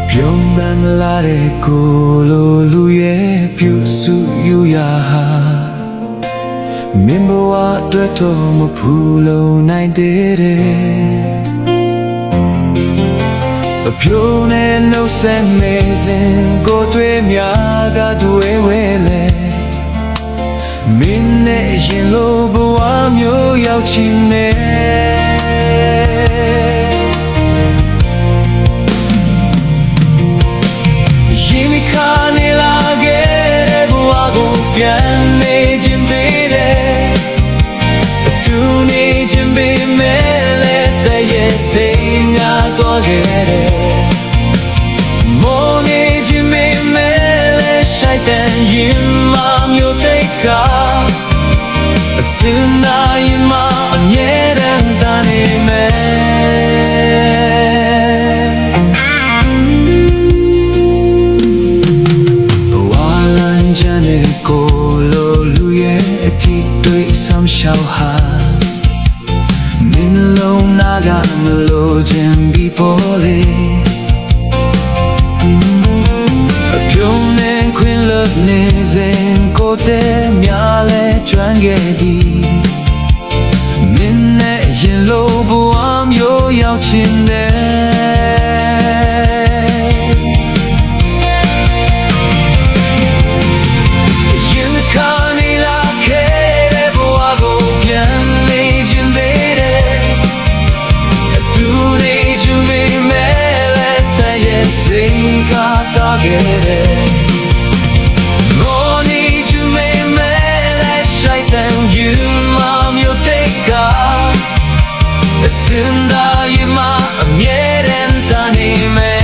ပြုံးပန်းလာတဲ့ကိုလိုလူရဲ့ပြုစုယူရာဟာမင်းဘဝအတွက်တော့မဖူလုံနိုင်သေးတယ်အဖြိုးနဲ့နှုတ်ဆက်နေစဉ်ကိုတွေ့များကတွေ့ဝဲလေမင်းနဲ့ရင်လိုဘဝမျိုးရောက်ချင်နေပြန်နေခြင်းပေးတယ်သူနေခြင်းပေးမဲ့လက်တရဲ့စိတ်များတော့ခဲ့တယ်မောနေခြင်းပေးမဲ့လက်ရှိုက်တဲ့ရင်မမျိုးတိတ်ကအစင်နိုင်မအမြဲတမ်းတန်နေမယ်ကိုလိုလူရဲ့အထီးတွေ့ဆောင်ရှောက်ဟာမင်းလုံးနာကမလို့ခြင်းပြီးပေါ်လေအပြုံးနဲ့ခွင်လို့နေစဉ်ကိုတဲ့များလဲကျွမ်းခဲ့ပြီမင်းနဲ့ရင်လိုဘဝမျိုးရောက်ချင်တယ်စဉ်းစားရင်မှအမြဲတမ်းတန်နေမယ်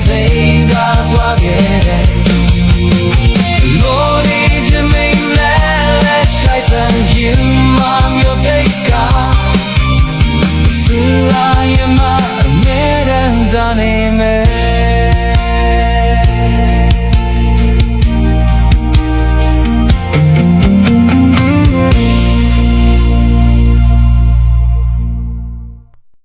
say